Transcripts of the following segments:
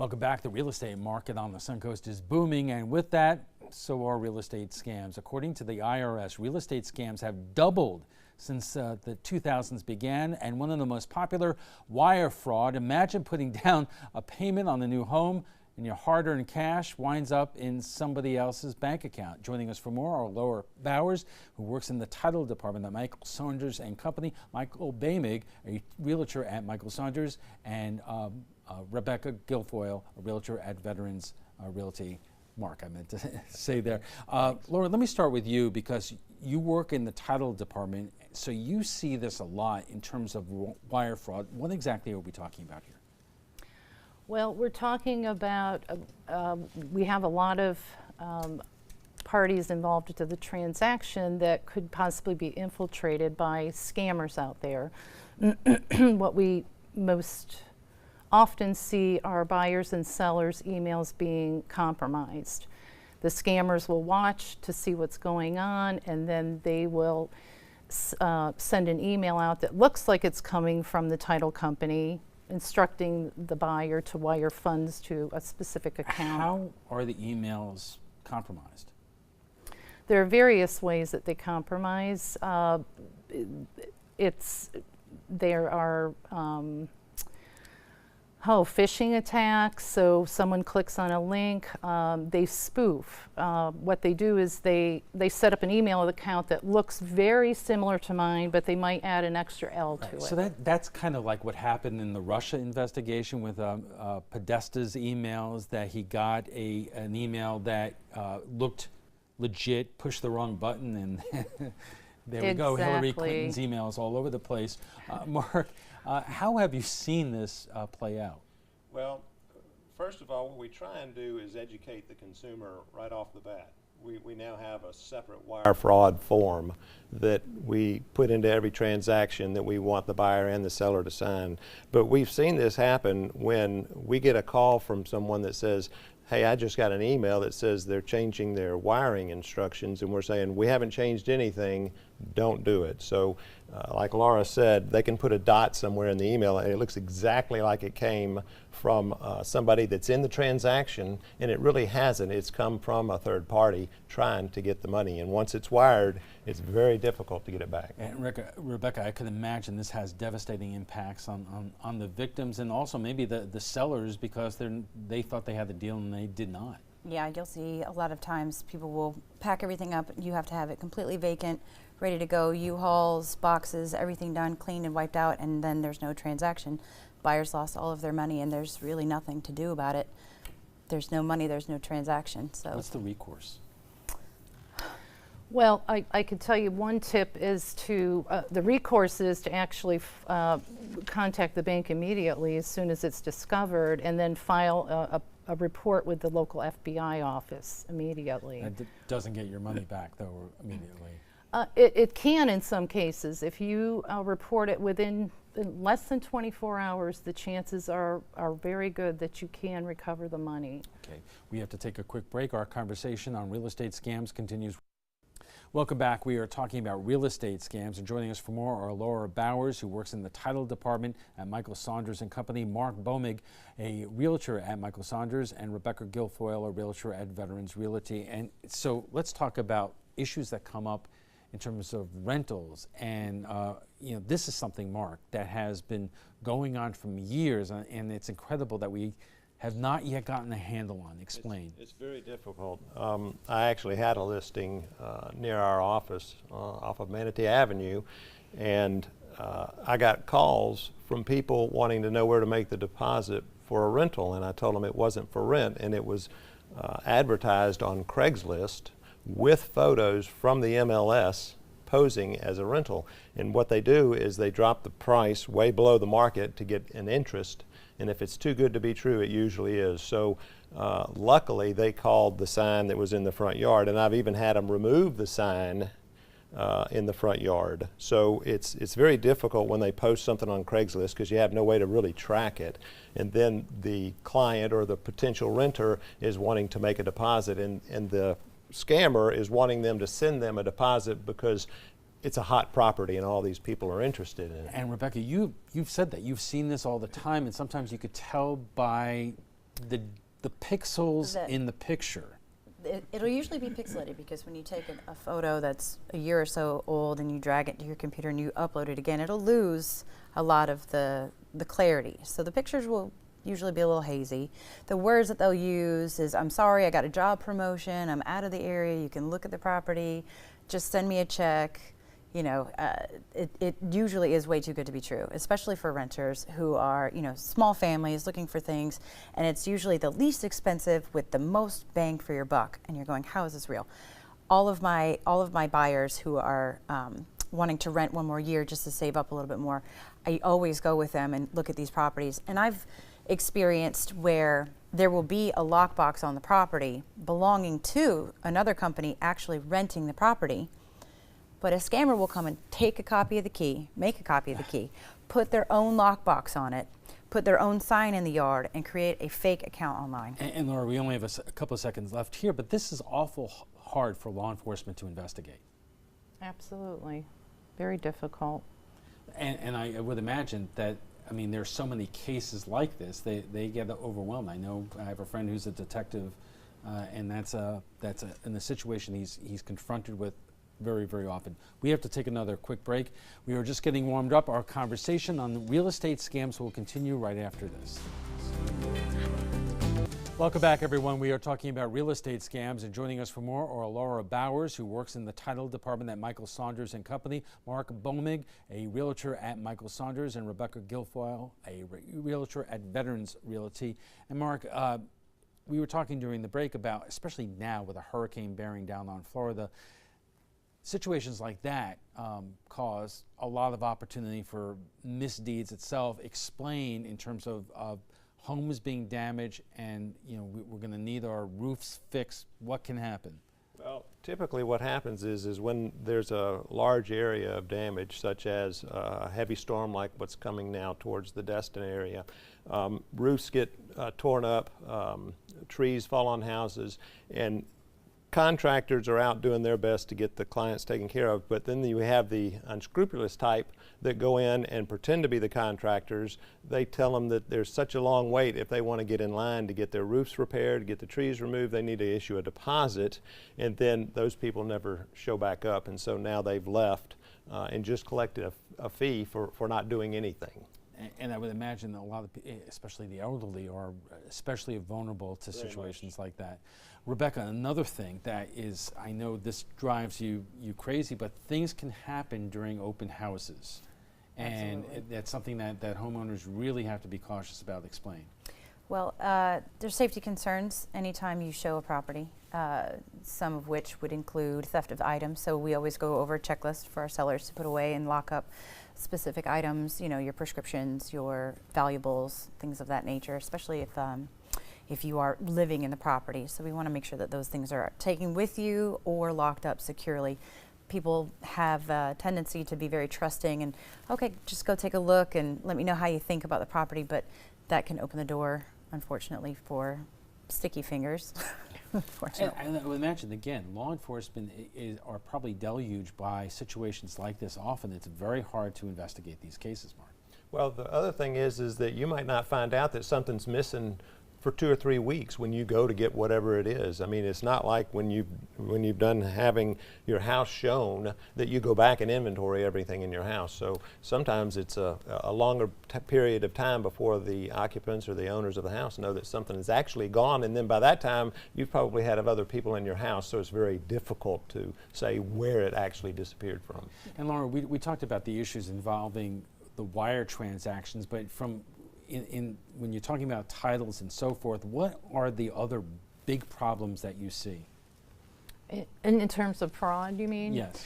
Welcome back. The real estate market on the Suncoast is booming, and with that, so are real estate scams. According to the IRS, real estate scams have doubled since the 2000s began, and one of the most popular, wire fraud. Imagine putting down a payment on a new home and your hard-earned cash winds up in somebody else's bank account. Joining us for more are Laura Bowers, who works in the title department at Michael Saunders and Company, Michael Bamig, a realtor at Michael Saunders, and Rebecca Guilfoyle, a realtor at Veterans Realty. Mark, I meant to say there. Laura, let me start with you because you work in the title department, so you see this a lot in terms of wire fraud. What exactly are we talking about here? Well, we're talking about, we have a lot of parties involved to the transaction that could possibly be infiltrated by scammers out there. What we most often see are buyers and sellers' emails being compromised. The scammers will watch to see what's going on, and then they will send an email out that looks like it's coming from the title company, instructing the buyer to wire funds to a specific account. How are the emails compromised? There are various ways that they compromise. There are phishing attacks. So someone clicks on a link, they spoof. What they do is they set up an email account that looks very similar to mine, but they might add an extra L to it. So that's kind of like what happened in the Russia investigation with Podesta's emails, that he got an email that looked legit, pushed the wrong button, and there we go, Hillary Clinton's emails all over the place. Mark, how have you seen this play out? Well, first of all, what we try and do is educate the consumer right off the bat. We now have a separate wire fraud form that we put into every transaction that we want the buyer and the seller to sign. But we've seen this happen when we get a call from someone that says, hey, I just got an email that says they're changing their wiring instructions, and we're saying, we haven't changed anything, don't do it. So like Laura said, they can put a dot somewhere in the email and it looks exactly like it came from somebody that's in the transaction, and it really hasn't. It's come from a third party trying to get the money, and once it's wired, it's very difficult to get it back. And Rebecca, I can imagine this has devastating impacts on the victims and also maybe the sellers, because they thought they had the deal and they did not. Yeah, you'll see a lot of times people will pack everything up. You have to have it completely vacant, ready to go, U-Hauls, boxes, everything done, cleaned and wiped out, and then there's no transaction. Buyers lost all of their money and there's really nothing to do about it. There's no money, there's no transaction. So what's the recourse? Well, I could tell you one tip is to, the recourse is to actually contact the bank immediately as soon as it's discovered, and then file a report with the local FBI office immediately. That doesn't get your money back though immediately. It can in some cases. If you report it within less than 24 hours, the chances are very good that you can recover the money. Okay, we have to take a quick break. Our conversation on real estate scams continues. Welcome back. We are talking about real estate scams, and joining us for more are Laura Bowers, who works in the title department at Michael Saunders and Company, Mark Bomig, a realtor at Michael Saunders, and Rebecca Guilfoyle, a realtor at Veterans Realty. And so let's talk about issues that come up in terms of rentals. And this is something, Mark, that has been going on for years, and it's incredible that we have not yet gotten a handle on. Explain. It's very difficult. I actually had a listing near our office off of Manatee Avenue, and I got calls from people wanting to know where to make the deposit for a rental, and I told them it wasn't for rent, and it was advertised on Craigslist with photos from the MLS posing as a rental. And what they do is they drop the price way below the market to get an interest, and if it's too good to be true, it usually is. So luckily they called the sign that was in the front yard, and I've even had them remove the sign in the front yard. So it's very difficult when they post something on Craigslist because you have no way to really track it, and then the client or the potential renter is wanting to make a deposit, and the scammer is wanting them to send them a deposit because it's a hot property and all these people are interested in it. And Rebecca, you've said that you've seen this all the time, and sometimes you could tell by the pixels in the picture. It'll usually be pixelated because when you take a photo that's a year or so old and you drag it to your computer and you upload it again, it'll lose a lot of the clarity. So the pictures will usually be a little hazy. The words that they'll use is, I'm sorry, I got a job promotion, I'm out of the area, you can look at the property, just send me a check. You know, it usually is way too good to be true, especially for renters who are, you know, small families looking for things, and it's usually the least expensive with the most bang for your buck. And you're going, how is this real? All of my buyers who are wanting to rent one more year just to save up a little bit more, I always go with them and look at these properties. And I've experienced where there will be a lockbox on the property belonging to another company actually renting the property. But a scammer will come and take a copy of the key, make a copy of the key, put their own lockbox on it, put their own sign in the yard, and create a fake account online. And Laura, we only have a couple of seconds left here, but this is awful hard for law enforcement to investigate. Absolutely. Very difficult. And I would imagine that, I mean, there's so many cases like this, they get overwhelmed. I know I have a friend who's a detective, and that's in the situation he's confronted with very, very often. We have to take another quick break. We are just getting warmed up. Our conversation on real estate scams will continue right after this. Welcome back, everyone. We are talking about real estate scams, and joining us for more are Laura Bowers, who works in the title department at Michael Saunders and Company, Mark Bomig, a realtor at Michael Saunders, and Rebecca Guilfoyle, a realtor at Veterans Realty. And Mark, we were talking during the break about, especially now with a hurricane bearing down on Florida, situations like that cause a lot of opportunity for misdeeds itself. Explain in terms of homes being damaged, and we're going to need our roofs fixed. What can happen? Well, typically what happens is when there's a large area of damage, such as a heavy storm like what's coming now towards the Destin area, roofs get torn up, trees fall on houses, and contractors are out doing their best to get the clients taken care of, but then you have the unscrupulous type that go in and pretend to be the contractors. They tell them that there's such a long wait. If they want to get in line to get their roofs repaired, get the trees removed, they need to issue a deposit, and then those people never show back up, and so now they've left and just collected a fee for not doing anything. And I would imagine that a lot of, especially the elderly, are especially vulnerable to situations like that. Rebecca, another thing that is, I know this drives you crazy, but things can happen during open houses. And that's something that homeowners really have to be cautious about. Explain. Well, there's safety concerns anytime you show a property, some of which would include theft of items. So we always go over a checklist for our sellers to put away and lock up specific items, your prescriptions, your valuables, things of that nature, especially if you are living in the property. So we want to make sure that those things are taken with you or locked up securely. People have a tendency to be very trusting and, okay, just go take a look and let me know how you think about the property, but that can open the door, unfortunately, for sticky fingers. And I would imagine, again, law enforcement are probably deluged by situations like this. Often it's very hard to investigate these cases, Mark. Well, the other thing is that you might not find out that something's missing for 2 or 3 weeks when you go to get whatever it is. I mean, it's not like when you've done having your house shown that you go back and inventory everything in your house. So sometimes it's a longer period of time before the occupants or the owners of the house know that something is actually gone, and then by that time you've probably had other people in your house, so it's very difficult to say where it actually disappeared from. And Laura, we talked about the issues involving the wire transactions, but when you're talking about titles and so forth, what are the other big problems that you see? In terms of fraud, you mean? Yes.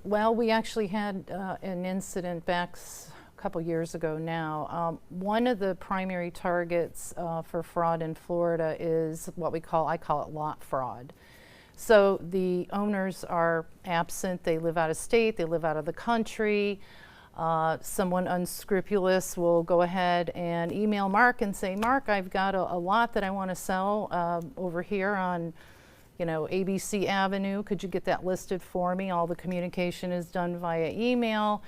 Well, we actually had an incident back a couple years ago now. One of the primary targets for fraud in Florida is what I call it lot fraud. So the owners are absent, they live out of state, they live out of the country. Someone unscrupulous will go ahead and email Mark and say, Mark, I've got a lot that I want to sell over here on, ABC Avenue. Could you get that listed for me? All the communication is done via email,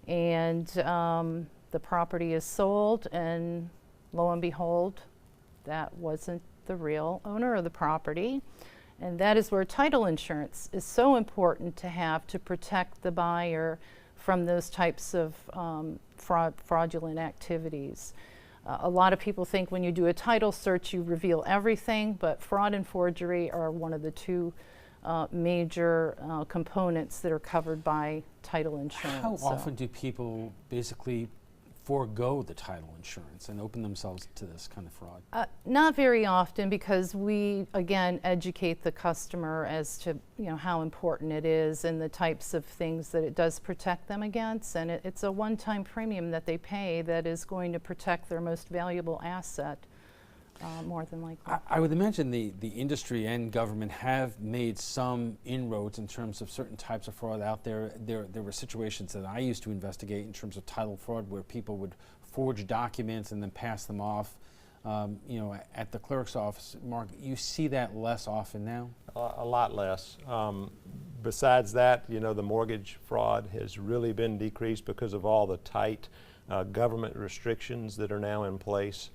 and the property is sold, and lo and behold, that wasn't the real owner of the property. And that is where title insurance is so important to have to protect the buyer from those types of fraudulent activities. A lot of people think when you do a title search you reveal everything, but fraud and forgery are one of the two major components that are covered by title insurance. How often do people basically forego the title insurance and open themselves to this kind of fraud? Not very often, because we, again, educate the customer as to how important it is and the types of things that it does protect them against. And it's a one-time premium that they pay that is going to protect their most valuable asset. More than likely. I would imagine the industry and government have made some inroads in terms of certain types of fraud out there. There were situations that I used to investigate in terms of title fraud where people would forge documents and then pass them off. At the clerk's office. Mark, you see that less often now? A lot less. Besides that, the mortgage fraud has really been decreased because of all the tight government restrictions that are now in place.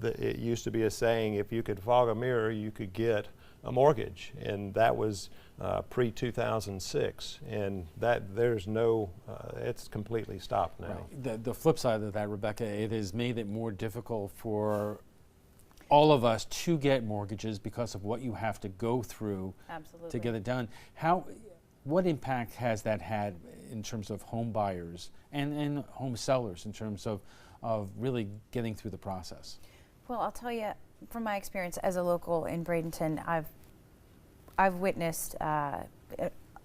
It used to be a saying, if you could fog a mirror, you could get a mortgage, and that was pre-2006, and it's completely stopped now. Right. The flip side of that, Rebecca, it has made it more difficult for all of us to get mortgages because of what you have to go through Absolutely. to get it done. What impact has that had in terms of home buyers and home sellers in terms of really getting through the process? Well, I'll tell you, from my experience as a local in Bradenton, I've witnessed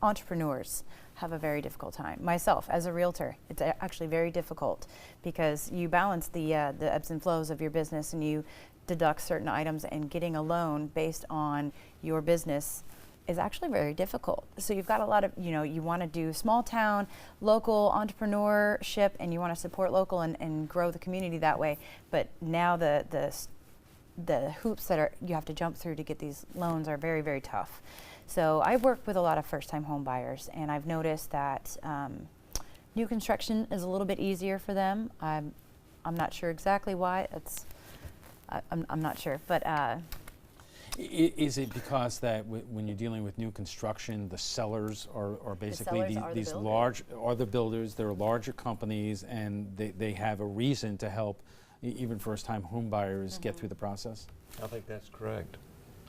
entrepreneurs have a very difficult time. Myself, as a realtor, it's actually very difficult because you balance the ebbs and flows of your business, and you deduct certain items, and getting a loan based on your business is actually very difficult. So you've got a lot of, you want to do small town, local entrepreneurship, and you want to support local and grow the community that way. But now the hoops that you have to jump through to get these loans are very, very tough. So I work with a lot of first-time home buyers, and I've noticed that new construction is a little bit easier for them. I'm not sure exactly why. I'm not sure, but. Is it because that when you're dealing with new construction, the sellers are basically these large, are the builders, they're larger companies, and they have a reason to help even first-time home buyers get through the process? I think that's correct.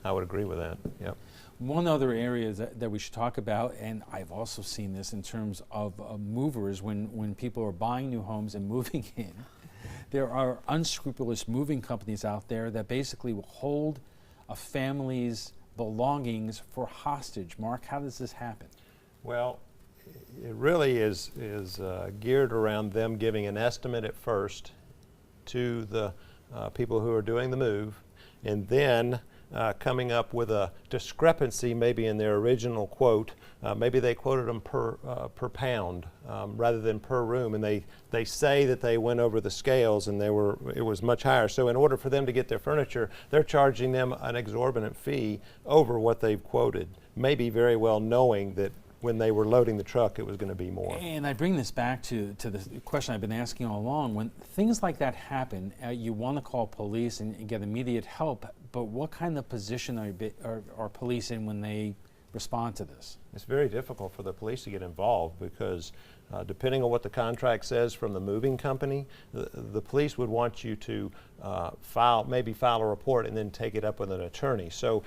I would agree with that, yep. One other area that we should talk about, and I've also seen this in terms of movers, when people are buying new homes and moving in, there are unscrupulous moving companies out there that basically will hold a family's belongings for hostage. Mark, how does this happen? Well, it really is geared around them giving an estimate at first to the people who are doing the move, and then coming up with a discrepancy maybe in their original quote. Maybe they quoted them per pound rather than per room, and they say that they went over the scales and it was much higher. So in order for them to get their furniture, they're charging them an exorbitant fee over what they've quoted, maybe very well knowing that when they were loading the truck it was going to be more. And I bring this back to the question I've been asking all along. When things like that happen, you want to call police and get immediate help, but what kind of position are police in when they respond to this? It's very difficult for the police to get involved because depending on what the contract says from the moving company, the police would want you to file a report and then take it up with an attorney. So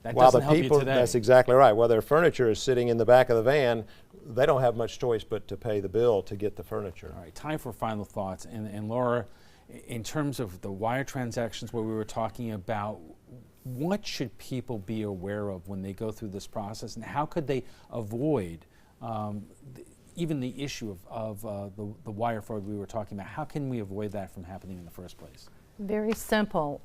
that while the doesn't help you people, today. that's exactly right, while their furniture is sitting in the back of the van, they don't have much choice but to pay the bill to get the furniture. All right, time for final thoughts. And Laura, in terms of the wire transactions where we were talking about, what should people be aware of when they go through this process, and how could they avoid even the issue of the wire fraud we were talking about? How can we avoid that from happening in the first place? Very simple.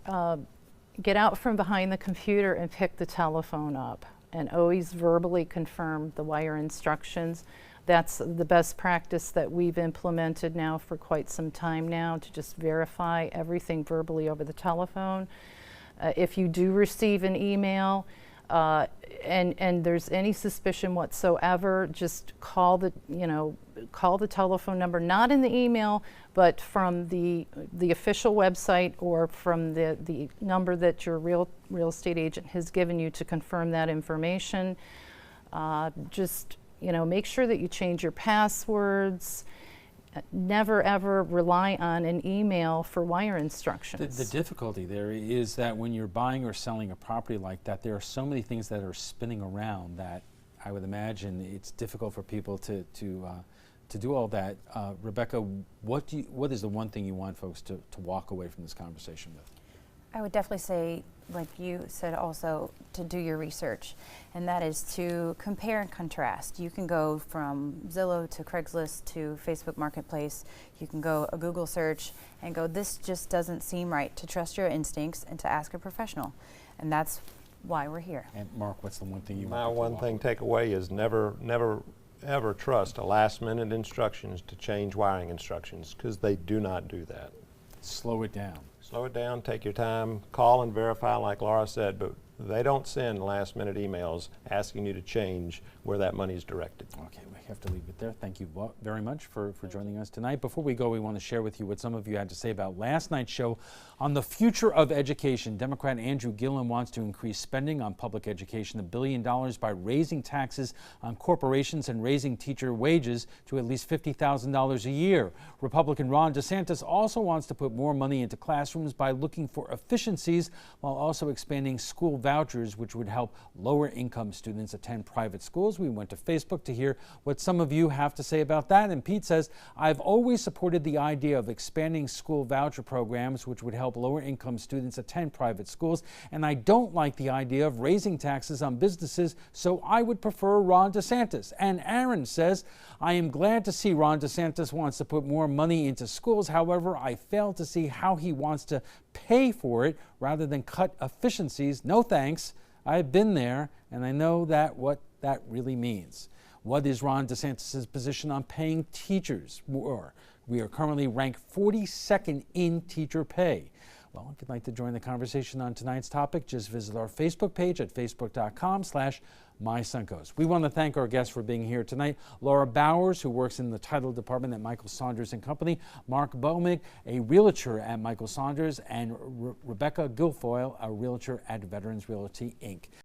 Get out from behind the computer and pick the telephone up, and always verbally confirm the wire instructions. That's the best practice that we've implemented now for quite some time now, to just verify everything verbally over the telephone. If you do receive an email, And there's any suspicion whatsoever, just call the telephone number, not in the email, but from the official website or from the number that your real estate agent has given you to confirm that information. Just make sure that you change your passwords. Never ever rely on an email for wire instructions. The difficulty there is that when you're buying or selling a property like that, there are so many things that are spinning around that I would imagine it's difficult for people to do all that. Rebecca, what is the one thing you want folks to walk away from this conversation with? I would definitely say, like you said also, to do your research, and that is to compare and contrast. You can go from Zillow to Craigslist to Facebook Marketplace. You can go a Google search and go, this just doesn't seem right, to trust your instincts and to ask a professional. And that's why we're here. And Mark, what's the one thing you My want? one thing takeaway is never ever trust a last-minute instructions to change wiring instructions, because they do not do that. Slow it down. Slow it down, take your time, call and verify like Laura said, but they don't send last-minute emails asking you to change where that money is directed. Okay, we have to leave it there. Thank you very much for joining us tonight. Before we go, we want to share with you what some of you had to say about last night's show on the future of education. Democrat Andrew Gillum wants to increase spending on public education $1 billion by raising taxes on corporations and raising teacher wages to at least $50,000 a year. Republican Ron DeSantis also wants to put more money into classrooms by looking for efficiencies while also expanding school vouchers, which would help lower income students attend private schools. We went to Facebook to hear what some of you have to say about that. And Pete says, I've always supported the idea of expanding school voucher programs, which would help lower income students attend private schools. And I don't like the idea of raising taxes on businesses, so I would prefer Ron DeSantis. And Aaron says, I am glad to see Ron DeSantis wants to put more money into schools. However, I fail to see how he wants to pay for it rather than cut efficiencies. No thanks. I've been there, and I know what that really means. What is Ron DeSantis' position on paying teachers more? We are currently ranked 42nd in teacher pay. Well, if you'd like to join the conversation on tonight's topic, just visit our Facebook page at facebook.com/MySuncoast. We want to thank our guests for being here tonight. Laura Bowers, who works in the title department at Michael Saunders and Company, Mark Bowmick, a realtor at Michael Saunders, and Rebecca Guilfoyle, a realtor at Veterans Realty, Inc.